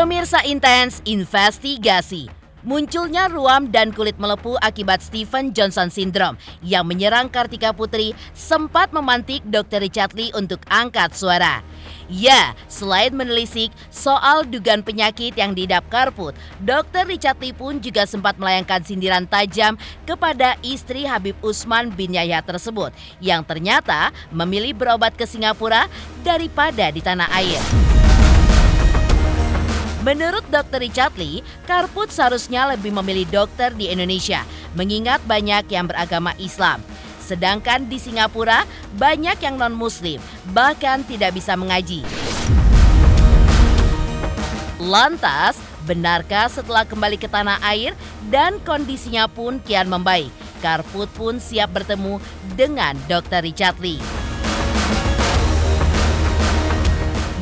Pemirsa Intens investigasi. Munculnya ruam dan kulit melepuh akibat Stephen Johnson Syndrome yang menyerang Kartika Putri sempat memantik Dr. Richard Lee untuk angkat suara. Ya, selain menelisik soal dugaan penyakit yang diidap Karput, Dr. Richard Lee pun juga sempat melayangkan sindiran tajam kepada istri Habib Usman bin Yahya tersebut yang ternyata memilih berobat ke Singapura daripada di tanah air. Menurut Dr. Richard Lee, Karput seharusnya lebih memilih dokter di Indonesia, mengingat banyak yang beragama Islam. Sedangkan di Singapura, banyak yang non-muslim, bahkan tidak bisa mengaji. Lantas, benarkah setelah kembali ke tanah air dan kondisinya pun kian membaik, Karput pun siap bertemu dengan Dr. Richard Lee?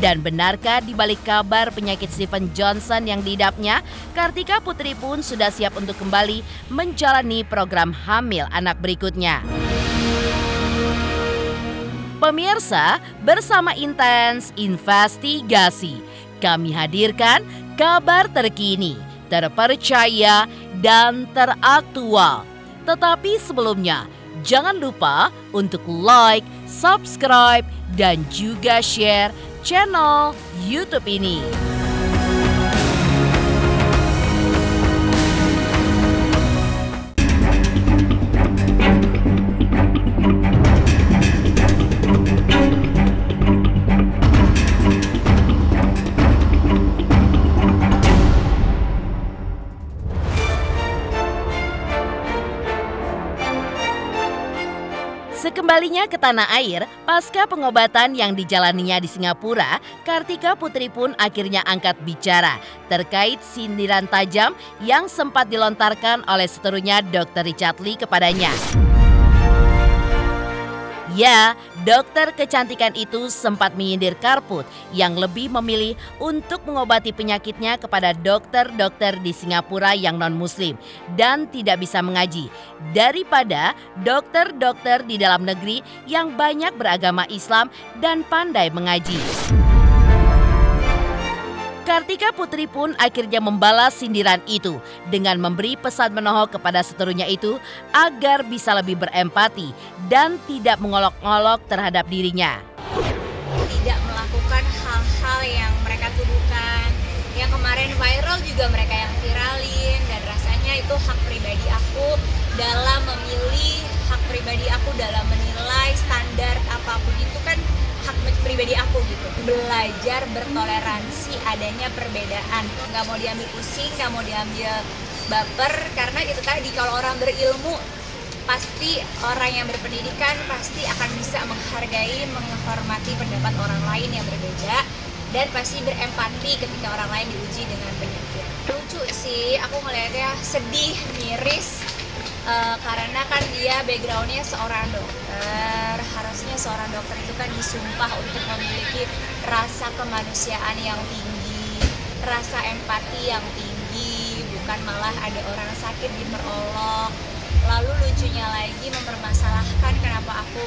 Dan benarkah di balik kabar penyakit Stephen Johnson yang diidapnya, Kartika Putri pun sudah siap untuk kembali menjalani program hamil anak berikutnya? Pemirsa, bersama Intens Investigasi, kami hadirkan kabar terkini, terpercaya, dan teraktual. Tetapi sebelumnya, jangan lupa untuk like, subscribe, dan juga share channel YouTube ini. Sekembalinya ke tanah air, pasca pengobatan yang dijalaninya di Singapura, Kartika Putri pun akhirnya angkat bicara terkait sindiran tajam yang sempat dilontarkan oleh seterunya Dr. Richard Lee kepadanya. Ya, dokter kecantikan itu sempat menyindir Karput yang lebih memilih untuk mengobati penyakitnya kepada dokter-dokter di Singapura yang non-muslim dan tidak bisa mengaji, daripada dokter-dokter di dalam negeri yang banyak beragama Islam dan pandai mengaji. Kartika Putri pun akhirnya membalas sindiran itu dengan memberi pesan menohok kepada seterunya itu agar bisa lebih berempati dan tidak mengolok-olok terhadap dirinya. Tidak melakukan hal-hal yang mereka tuduhkan. Yang kemarin viral juga mereka yang viralin, dan rasanya itu hak pribadi aku dalam memilih, hak pribadi aku dalam menilai standar apapun itu kan hak pribadi aku gitu. Belajar bertoleransi adanya perbedaan, nggak mau diambil pusing, nggak mau diambil baper, karena itu tadi, kalau orang berilmu pasti, orang yang berpendidikan pasti akan bisa menghargai, menghormati pendapat orang lain yang berbeda, dan pasti berempati ketika orang lain diuji dengan penyakit. Lucu sih, aku ngeliatnya sedih, miris, karena kan dia backgroundnya seorang dokter. Harusnya seorang dokter itu kan disumpah untuk memiliki rasa kemanusiaan yang tinggi, rasa empati yang tinggi, bukan malah ada orang sakit diperolok. Lalu lucunya lagi mempermasalahkan kenapa aku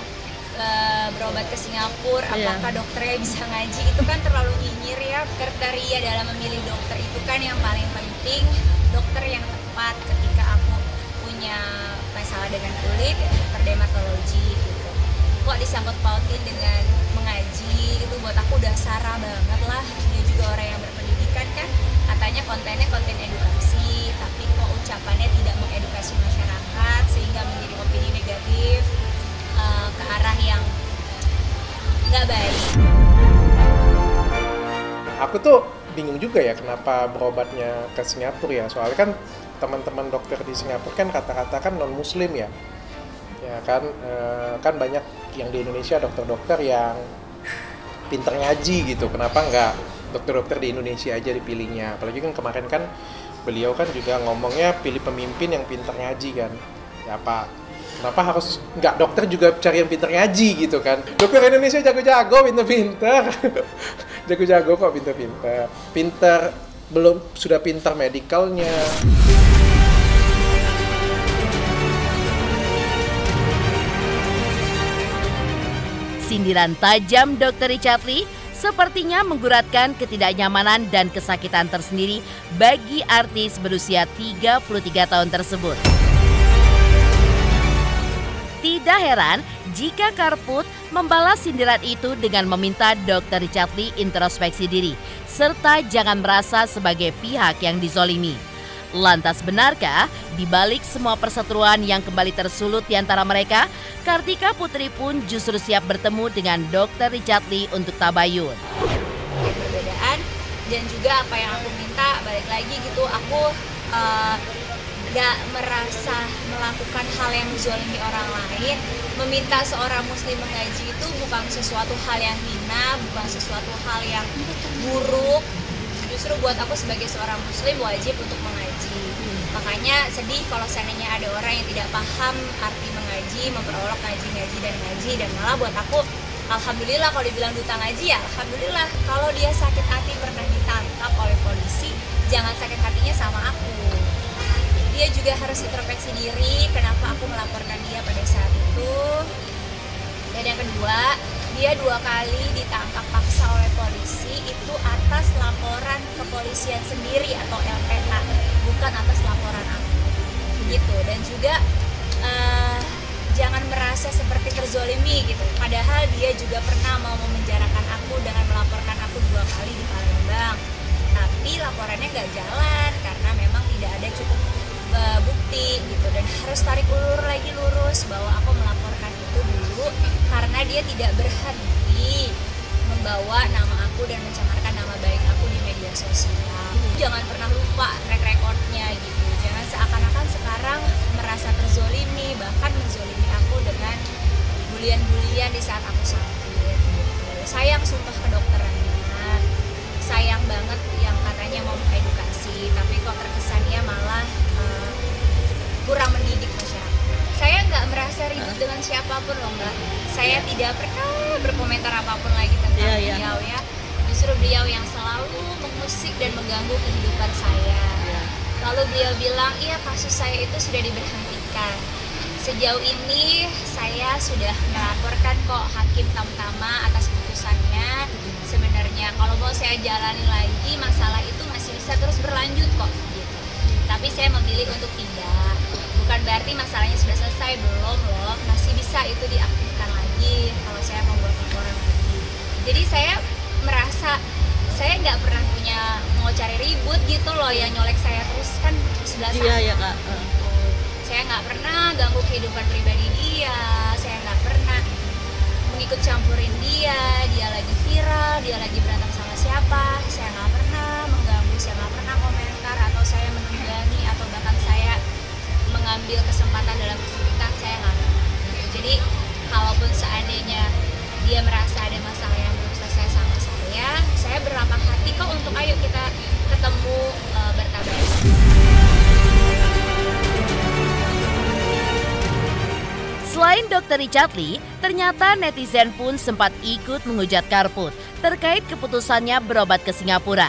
berobat ke Singapura, apakah dokternya bisa ngaji. Itu kan terlalu nyinyir ya. Kriteria dalam memilih dokter itu kan yang paling penting dokter yang tepat. Ketika aku punya masalah dengan kulit, dokter dermatologi gitu. Kok disangkut pautin dengan mengaji, itu buat aku udah sarah banget lah. Dia juga orang yang berpendidikan kan, katanya kontennya konten edukasi, tapi kok ucapannya tidak mengedukasi masyarakat sehingga menjadi opini negatif ke arah yang nggak baik. Aku tuh bingung juga ya kenapa berobatnya ke Singapura ya, soalnya kan teman-teman dokter di Singapura kan kata-kata kan non-muslim ya. Ya kan, kan banyak yang di Indonesia dokter-dokter yang pinter ngaji gitu. Kenapa nggak dokter-dokter di Indonesia aja dipilihnya? Apalagi kan kemarin kan beliau kan juga ngomongnya pilih pemimpin yang pinter ngaji kan. Ya apa? Kenapa harus nggak dokter juga cari yang pinter ngaji gitu kan? Dokter Indonesia jago-jago, pinter-pinter. Jago-jago kok, pinter-pinter. Pinter, belum sudah pinter medikalnya. Sindiran tajam Dr. Richard Lee sepertinya mengguratkan ketidaknyamanan dan kesakitan tersendiri bagi artis berusia 33 tahun tersebut. Tidak heran jika Karput membalas sindiran itu dengan meminta Dr. Richard Lee introspeksi diri, serta jangan merasa sebagai pihak yang dizolimi. Lantas benarkah di balik semua perseteruan yang kembali tersulut di antara mereka, Kartika Putri pun justru siap bertemu dengan Dr. Richard Lee untuk tabayun? Perbedaan dan juga apa yang aku minta, balik lagi gitu, aku gak merasa melakukan hal yang menzalimi orang lain. Meminta seorang muslim mengaji itu bukan sesuatu hal yang hina, bukan sesuatu hal yang buruk. Justru buat aku sebagai seorang muslim wajib untuk mengaji. Makanya sedih kalau seandainya ada orang yang tidak paham arti mengaji, memperolok ngaji dan malah buat aku alhamdulillah kalau dibilang duta ngaji ya alhamdulillah. Kalau dia sakit hati pernah ditangkap oleh polisi, jangan sakit hatinya sama aku. Dia juga harus introspeksi diri kenapa aku melaporkan dia pada saat itu. Dan yang kedua, dia 2 kali ditangkap paksa oleh polisi itu atas laporan kepolisian sendiri atau LPA, bukan atas laporan aku. Gitu. Dan juga jangan merasa seperti terzolimi gitu. Padahal dia juga pernah mau memenjarakan aku dengan melaporkan aku 2 kali di Palembang. Tapi laporannya nggak jalan karena memang tidak ada cukup bukti gitu, dan harus tarik ulur lagi lurus bahwa aku melaporkan itu dulu karena dia tidak berhenti membawa nama aku dan mencemarkan nama baik aku di media sosial. Jangan pernah lupa track recordnya gitu. Jangan seakan-akan sekarang merasa terzolimi, bahkan menzolimi aku dengan bulian-bulian di saat aku sakit gitu. Sayang sumpah kedokterannya, sayang banget yang katanya mau mengedukasi, tapi kok terkesannya malah kurang mendidik masyarakat. Saya nggak merasa ribut dengan siapapun loh Mbak. Saya tidak pernah berkomentar apapun lagi tentang beliau ya. Justru beliau yang selalu mengusik dan mengganggu kehidupan saya. Lalu beliau bilang, iya kasus saya itu sudah diberhentikan. Sejauh ini saya sudah melaporkan kok Hakim Tamtama atas putusannya. Sebenarnya kalau mau saya jalani lagi, masalah itu masih bisa terus berlanjut kok gitu. Tapi saya memilih untuk tidak. Bukan berarti masalahnya sudah selesai, belum loh, masih bisa itu diaktifkan lagi kalau saya membuat laporan lagi. Jadi saya merasa saya nggak pernah mau cari ribut gitu loh, yang nyolek saya terus kan sebelah sana. Iya ya Kak. Saya nggak pernah ganggu kehidupan pribadi dia, saya nggak pernah mengikut campurin dia lagi viral, dia lagi berantem sama siapa, saya nggak pernah mengganggu, saya nggak pernah komentar atau saya menunggangi atau bahkan saya mengambil kesempatan dalam kesulitan, saya nggak pernah. Jadi kalaupun seandainya dia merasa ada masalah yang belum selesai sama saya berlapang hati kok untuk ayo kita ketemu bertabayun. Selain Dr. Richard Lee, ternyata netizen pun sempat ikut menghujat Karput terkait keputusannya berobat ke Singapura.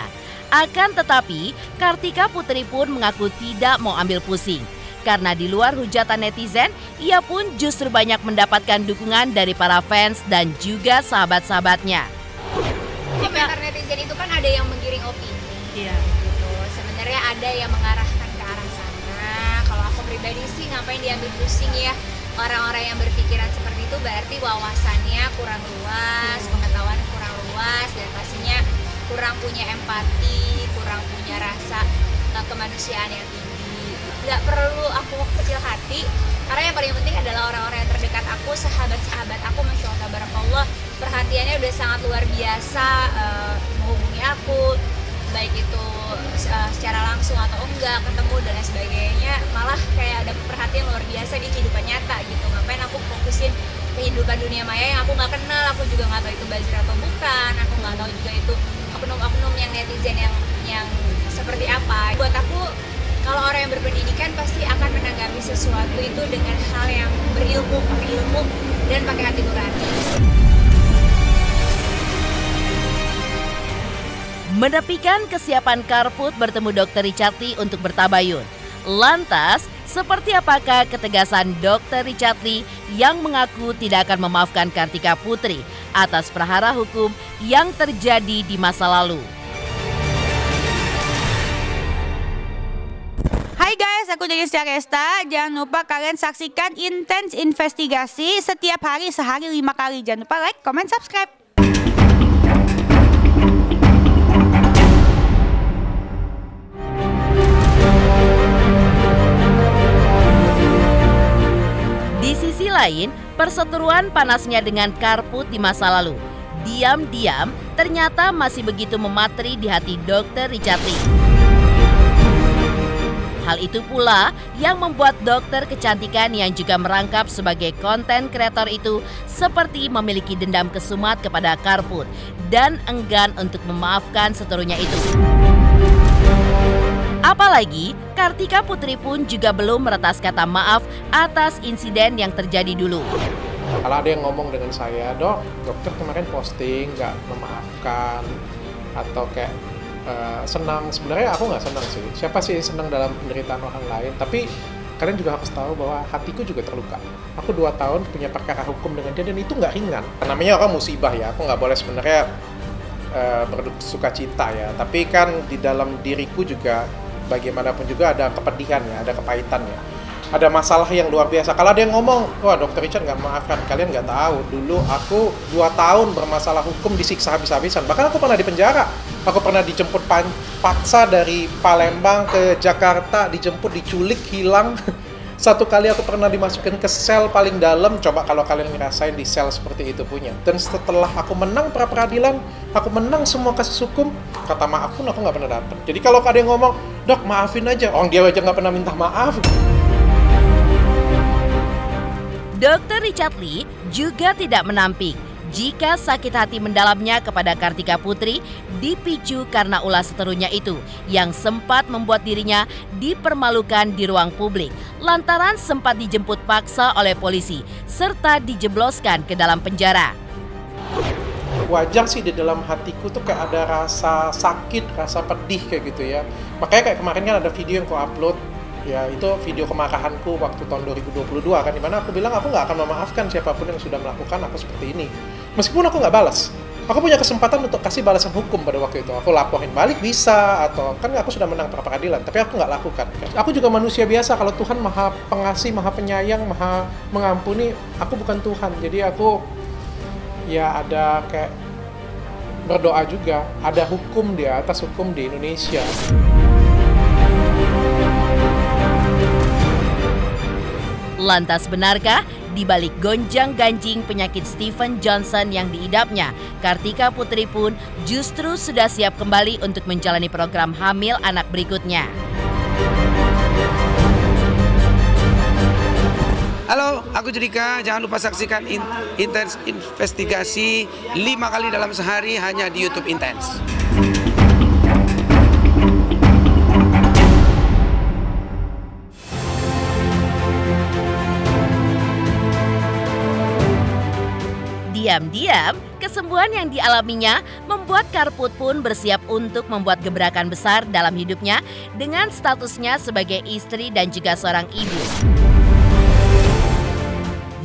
Akan tetapi, Kartika Putri pun mengaku tidak mau ambil pusing. Karena di luar hujatan netizen, ia pun justru banyak mendapatkan dukungan dari para fans dan juga sahabat-sahabatnya. Komentar netizen itu kan ada yang menggiring opini. Iya. Gitu. Sebenarnya ada yang mengarahkan ke arah sana. Kalau aku pribadi sih ngapain diambil pusing ya. Orang-orang yang berpikiran seperti itu berarti wawasannya kurang luas, pengetahuan kurang luas, dan pastinya kurang punya empati, kurang punya rasa kemanusiaan yang tinggi. Nggak perlu aku kecil hati, karena yang paling penting adalah orang-orang yang terdekat aku, sahabat-sahabat aku, Masya Allah, Tabarakallah, perhatiannya udah sangat luar biasa menghubungi aku, baik itu secara langsung atau enggak, ketemu dan lain sebagainya. Malah kayak ada perhatian luar biasa di kehidupan nyata gitu. Ngapain aku fokusin kehidupan dunia maya yang aku nggak kenal, aku juga nggak tahu itu buzzer atau bukan, aku nggak tahu juga itu oknum-oknum yang netizen yang seperti apa. Buat aku, kalau orang yang berpendidikan pasti akan menanggapi sesuatu itu dengan hal yang berilmu, pakai ilmu, dan pakai hati nurani. Menepikan kesiapan Karput bertemu Dr. Richard Lee untuk bertabayun. Lantas, seperti apakah ketegasan Dr. Richard Lee yang mengaku tidak akan memaafkan Kartika Putri atas prahara hukum yang terjadi di masa lalu. Hai guys, aku Denisha Resta. Jangan lupa kalian saksikan Intens Investigasi setiap hari, sehari 5 kali. Jangan lupa like, comment, subscribe. Di sisi lain, perseteruan panasnya dengan Karput di masa lalu diam-diam ternyata masih begitu memateri di hati Dr. Richard Lee. Hal itu pula yang membuat dokter kecantikan yang juga merangkap sebagai konten kreator itu seperti memiliki dendam kesumat kepada Karput dan enggan untuk memaafkan seterunya itu. Apalagi Kartika Putri pun juga belum meretas kata maaf atas insiden yang terjadi dulu. Kalau ada yang ngomong dengan saya, dok, dokter kemarin posting nggak memaafkan atau kayak senang, sebenarnya aku nggak senang sih. Siapa sih yang senang dalam penderitaan orang lain? Tapi kalian juga harus tahu bahwa hatiku juga terluka. Aku 2 tahun punya perkara hukum dengan dia dan itu nggak ringan. Namanya orang musibah ya, aku nggak boleh sebenarnya bersuka cita ya. Tapi kan di dalam diriku juga bagaimanapun juga ada kepedihan ya, ada kepahitan ya. Ada masalah yang luar biasa. Kalau ada yang ngomong, wah Dr. Richard nggak maafkan, kalian nggak tahu. Dulu aku 2 tahun bermasalah hukum disiksa habis-habisan. Bahkan aku pernah dipenjara. Aku pernah dijemput paksa dari Palembang ke Jakarta, dijemput, diculik, hilang. Satu kali aku pernah dimasukin ke sel paling dalam. Coba kalau kalian ngerasain di sel seperti itu punya. Dan setelah aku menang pra-peradilan, aku menang semua kasus hukum, kata maaf pun aku nggak pernah dapet. Jadi kalau ada yang ngomong, dok maafin aja, orang dia aja nggak pernah minta maaf. Dr. Richard Lee juga tidak menampik jika sakit hati mendalamnya kepada Kartika Putri dipicu karena ulah seterunya itu yang sempat membuat dirinya dipermalukan di ruang publik lantaran sempat dijemput paksa oleh polisi serta dijebloskan ke dalam penjara. Wajar sih di dalam hatiku tuh kayak ada rasa sakit, rasa pedih kayak gitu ya. Makanya kayak kemarin kan ada video yang aku upload, ya itu video kemarahanku waktu tahun 2022 kan, dimana aku bilang aku nggak akan memaafkan siapapun yang sudah melakukan aku seperti ini. Meskipun aku nggak balas, aku punya kesempatan untuk kasih balasan hukum pada waktu itu. Aku laporin balik bisa, atau kan aku sudah menang pra-peradilan, tapi aku nggak lakukan. Aku juga manusia biasa, kalau Tuhan maha pengasih, maha penyayang, maha mengampuni, aku bukan Tuhan. Jadi aku ya ada kayak berdoa juga, ada hukum di atas hukum di Indonesia. Lantas benarkah di balik gonjang-ganjing penyakit Steven Johnson yang diidapnya, Kartika Putri pun justru sudah siap kembali untuk menjalani program hamil anak berikutnya? Halo, aku Judika. Jangan lupa saksikan Intens Investigasi 5 kali dalam sehari hanya di YouTube Intens. Diam-diam, kesembuhan yang dialaminya membuat Karput pun bersiap untuk membuat gebrakan besar dalam hidupnya dengan statusnya sebagai istri dan juga seorang ibu.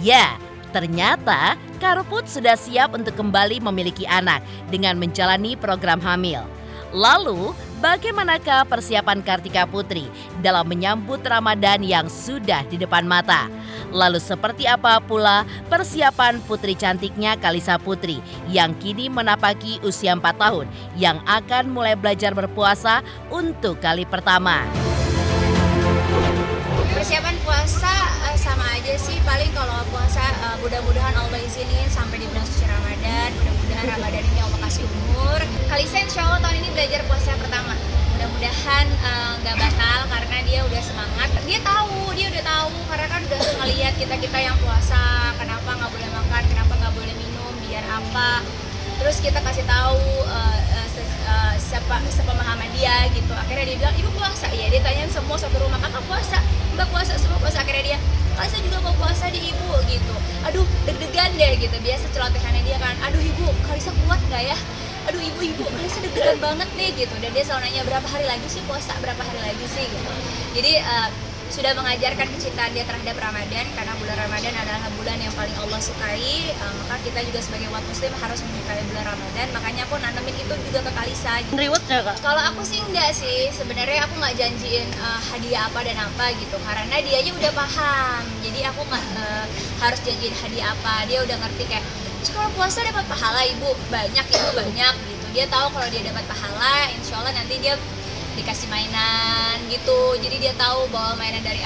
Ya, ternyata Karput sudah siap untuk kembali memiliki anak dengan menjalani program hamil. Lalu, bagaimanakah persiapan Kartika Putri dalam menyambut Ramadan yang sudah di depan mata? Lalu seperti apa pula persiapan putri cantiknya Kalisa Putri yang kini menapaki usia 4 tahun yang akan mulai belajar berpuasa untuk kali pertama? Persiapan puasa sama aja sih, paling kalau puasa mudah-mudahan Allah izinin sampai di bulan suci Ramadan, mudah-mudahan Ramadan ini Allah kasih umur. Kalisa insya Allah tahun ini belajar puasa pertama, mudah-mudahan nggak batal karena dia udah semangat. Dia udah tahu karena kan udah ngeliat kita yang puasa, kenapa nggak boleh makan, kenapa nggak boleh minum, biar apa. Terus kita kasih tahu sepemahaman dia gitu. Akhirnya dia bilang, ibu puasa ya. Dia tanyain semua satu rumah, kakak puasa, mbak puasa, semua puasa. Akhirnya dia, Kalisa juga mau puasa di ibu gitu. Aduh deg-degan deh gitu. Biasa celotehannya dia kan, aduh ibu Kalisa kuat nggak ya? Aduh ibu Kalisa deg-degan banget nih gitu. Dan dia selalu nanya berapa hari lagi sih puasa, berapa hari lagi sih gitu. Jadi sudah mengajarkan kecintaan dia terhadap Ramadan, karena bulan Ramadan adalah bulan yang paling Allah sukai. Maka kita juga sebagai umat muslim harus menyukai bulan Ramadan. Makanya aku nanemin itu juga ke Kalisa. Reward nggak Kak? Kalau aku sih enggak sih, sebenarnya aku nggak janjiin hadiah apa dan apa gitu, karena dia aja udah paham. Jadi aku nggak harus janjiin hadiah apa, dia udah ngerti kayak kalau puasa dapat pahala ibu banyak gitu. Dia tahu kalau dia dapat pahala, insya Allah nanti dia dikasih mainan gitu. Jadi dia tahu bahwa mainan dari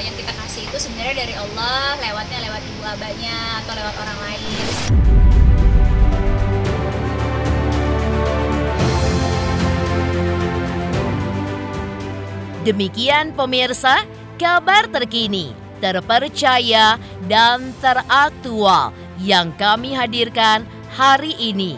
yang kita kasih itu sebenarnya dari Allah, lewatnya lewat ibu abahnya atau lewat orang lain. Demikian pemirsa, kabar terkini, terpercaya, dan teraktual yang kami hadirkan hari ini.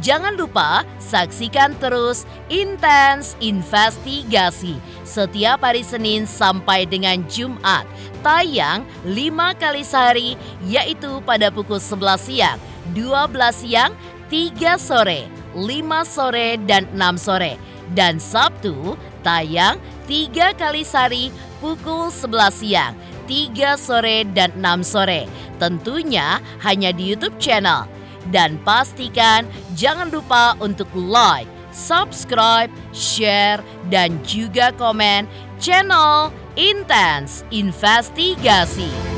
Jangan lupa saksikan terus Intens Investigasi setiap hari Senin sampai dengan Jumat. Tayang 5 kali sehari, yaitu pada pukul 11 siang, 12 siang, 3 sore, 5 sore, dan 6 sore. Dan Sabtu tayang 3 kali sehari pukul 11 siang, 3 sore, dan 6 sore. Tentunya hanya di YouTube channel. Dan pastikan jangan lupa untuk like, subscribe, share, dan juga komen channel Intens Investigasi.